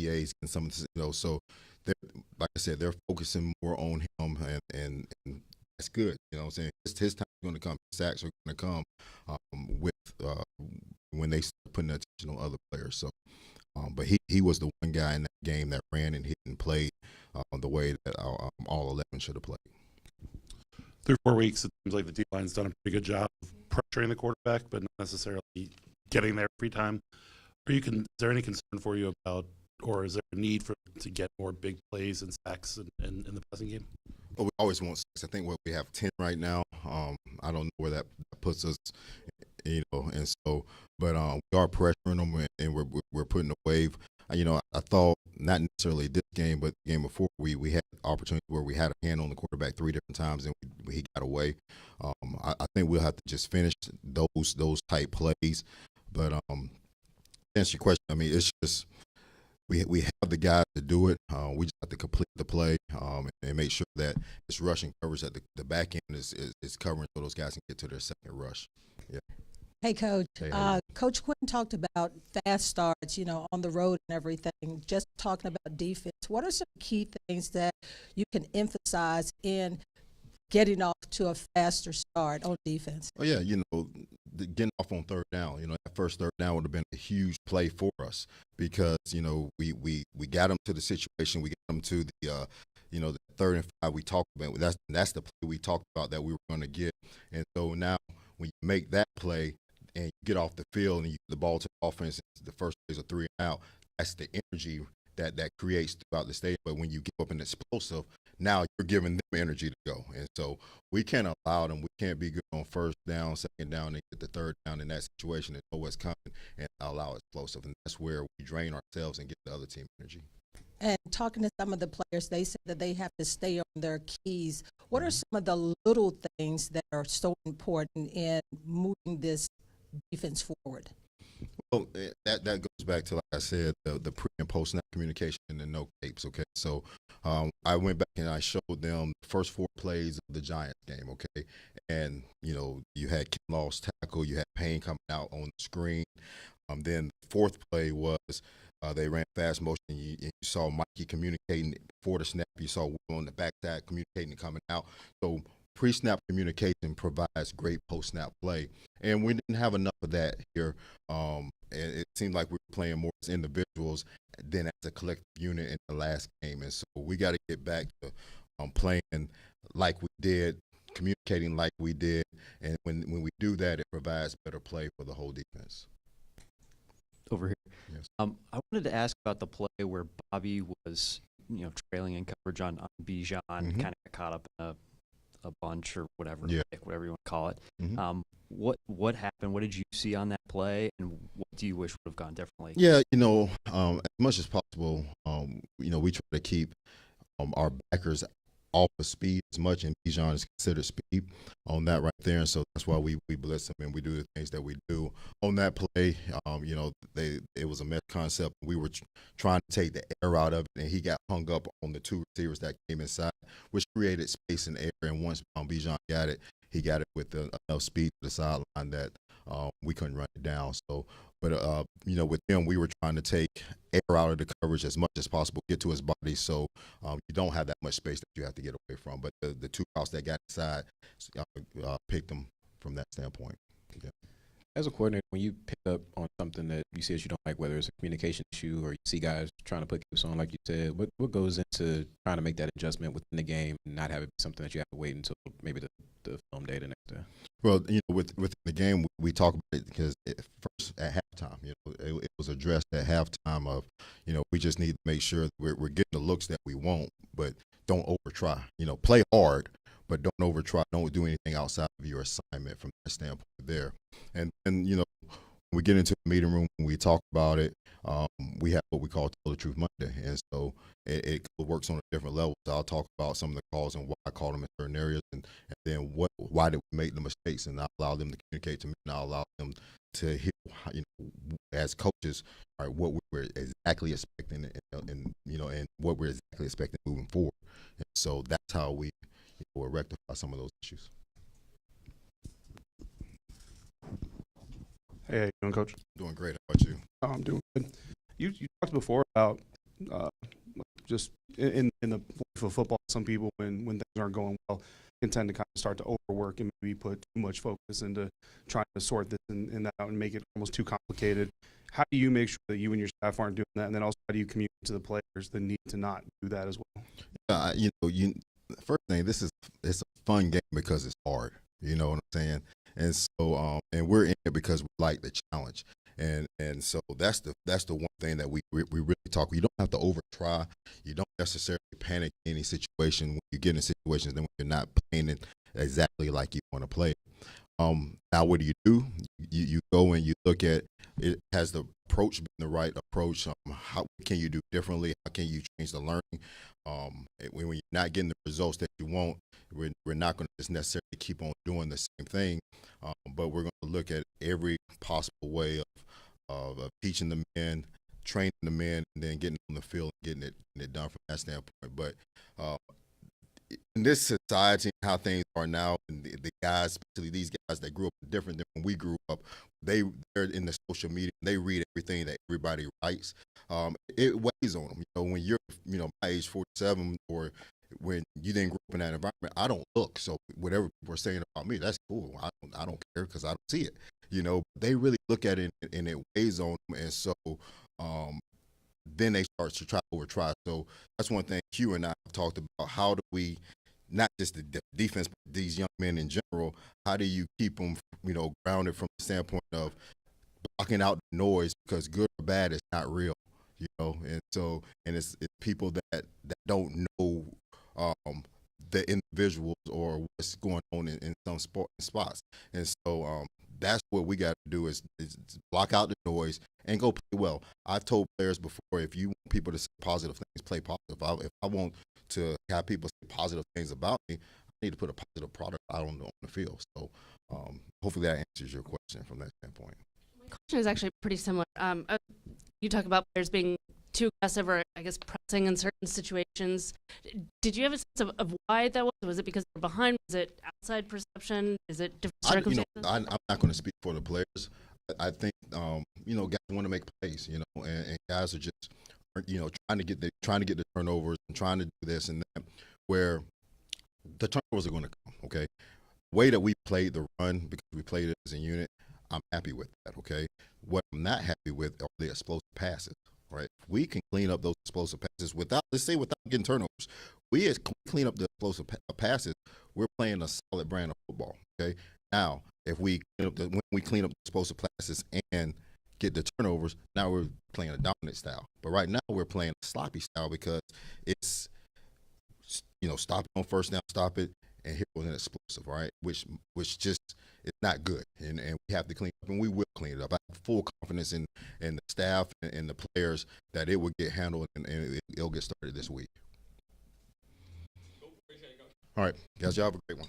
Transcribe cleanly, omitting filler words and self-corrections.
PAs and some, so like I said, they're focusing more on him, and that's good. You know what I'm saying? His time is going to come. His sacks are going to come with when they start putting attention on other players. So, but he was the one guy in that game that ran and hit and played the way that all 11 should have played. Through 4 weeks, it seems like the D-line's done a pretty good job of pressuring the quarterback, but not necessarily getting there every time. Is there any concern for you about, or is there a need to get more big plays and sacks in the passing game? Well, we always want sacks. I think we have 10 right now. I don't know where that puts us, and so, but we are pressuring them, and we're putting a wave. I thought not necessarily this game, but the game before we had opportunity where we had a hand on the quarterback 3 different times and he got away. I think we'll have to just finish those type plays. But to answer your question, I mean, it's just we have the guys to do it. We just have to complete the play and make sure that it's rushing coverage at the back end is covering so those guys can get to their second rush. Yeah. Hey, Coach. Hey. Coach Quinn talked about fast starts, on the road and everything. Just talking about defense, what are some key things that you can emphasize in getting off to a faster start on defense? Oh, yeah, getting off on third down. That first third down would have been a huge play for us because, we got them to the situation. We got them to the the 3rd and 5 we talked about. That's the play we talked about that we were going to get. And so now when you make that play, and you get off the field and you get the ball to the offense, the first plays are 3 and out. That's the energy that creates throughout the stadium. But when you get up and explosive, now you're giving them energy to go. And so we can't allow them. We can't be good on first down, second down, and get the third down in that situation and know what's coming and allow explosive. And that's where we drain ourselves and get the other team energy. And talking to some of the players, they said that they have to stay on their keys. What are some of the little things that are so important in moving this defense forward? Well, that goes back to, like I said, the pre and post snap communication and the no tapes. Okay, so I went back and I showed them the first 4 plays of the Giants game. Okay, and you had Kinlaw's tackle, you had Payne coming out on the screen. Then the 4th play was they ran fast motion. And you saw Mikey communicating before the snap. You saw Will on the backside communicating and coming out. So pre-snap communication provides great post-snap play, and we didn't have enough of that here. It seemed like we were playing more as individuals than as a collective unit in the last game, and so we got to get back to playing like we did, communicating like we did, and when we do that, it provides better play for the whole defense. Over here. Yes. I wanted to ask about the play where Bobby was, trailing in coverage on Bijan, kind of got caught up in a bunch or whatever, yeah. Whatever you want to call it. Mm-hmm. What happened? What did you see on that play, and what do you wish would have gone differently? Yeah, as much as possible, we try to keep our backers off of speed as much, and Bijan is considered speed on that right there, and so that's why we blitz him and we do the things that we do on that play. It was a mess concept. We were trying to take the air out of it, and he got hung up on the 2 receivers that came inside, which created space in the air. And once Bijan got it, he got it with enough speed to the sideline that we couldn't run it down. So, but with him, we were trying to take air out of the coverage as much as possible, get to his body, so you don't have that much space that you have to get away from. But the 2 routes that got inside picked them from that standpoint. Yeah. As a coordinator, when you pick up on something that you see as you don't like, whether it's a communication issue or you see guys trying to put games on, like you said, what goes into trying to make that adjustment within the game and not have it be something that you have to wait until maybe the film day the next day? Well, within the game, we talk about it because first at halftime, it was addressed at halftime of, we just need to make sure that we're getting the looks that we want, but don't over-try. Play hard, but don't over-try. Don't do anything outside of your assignment from that standpoint there. And then, when we get into the meeting room, when we talk about it, we have what we call Tell the Truth Monday. And so it works on a different level. So I'll talk about some of the calls and why I call them in certain areas, and then why did we make the mistakes, and I allow them to communicate to me, and I allow them to hear, as coaches, all right, what we were exactly expecting, and what we're exactly expecting moving forward. And so that's how we will rectify some of those issues. Hey, how you doing, Coach? Doing great. How about you? I'm doing good. You talked before about just in the life of football, some people when things aren't going well can tend to kind of start to overwork and maybe put too much focus into trying to sort this and that out and make it almost too complicated. How do you make sure that you and your staff aren't doing that? And then also, how do you communicate to the players the need to not do that as well? First thing, it's a fun game because it's hard. You know what I'm saying? And so, and we're in it because we like the challenge. And so that's the one thing that we really talk. You don't have to over try. You don't necessarily panic in any situation when you get in situations then when you're not playing it exactly like you want to play it. Now what do? You go and you look at it. Has the approach been the right approach? How can you do differently? How can you change the learning? When you're not getting the results that you want, we're not going to just necessarily keep on doing the same thing, but we're going to look at every possible way of teaching the men, training the men, and then getting on the field and getting it done from that standpoint. But in this society, how things are now, and the guys, especially these guys that grew up different than when we grew up, they're in the social media. They read everything that everybody writes. It weighs on them. You know, when you're, my age, 47, or when you didn't grow up in that environment, I don't look. So whatever people are saying about me, that's cool. I don't care because I don't see it. You know, they really look at it and it weighs on them, and so then they start to try to overtry. So that's one thing Q and I have talked about. How do we, not just the defense, but these young men in general, how do you keep them, grounded from the standpoint of blocking out the noise, because good or bad is not real, and so, and it's people that don't know the individuals or what's going on in some spots. And so that's what we got to do is block out the noise and go play well. I've told players before, if you want people to say positive things, play positive. If I want to have people say positive things about me, I need to put a positive product out on the field. So hopefully that answers your question from that standpoint. My question is actually pretty similar. You talk about players being too aggressive or, I guess, pressing in certain situations. Did you have a sense of why that was? Was it because they're behind? Was it outside perception? Is it different circumstances? I'm not going to speak for the players. I think, guys want to make plays, and guys are just, trying to get the turnovers and trying to do this and that, where the turnovers are going to come, okay? The way that we played the run, because we played it as a unit, I'm happy with that, okay? What I'm not happy with are the explosive passes, right? We can clean up those explosive passes without getting turnovers. We clean up the explosive passes, we're playing a solid brand of football, okay? Now, if when we clean up the explosive passes and get the turnovers, now we're playing a dominant style. But right now we're playing a sloppy style because it's, stop it on first down, stop it, and hit with an explosive, right? Which just is not good, and we have to clean up, and we will clean it up. I have full confidence in the staff and the players that it will get handled and it'll get started this week. All right, guys, y'all have a great one.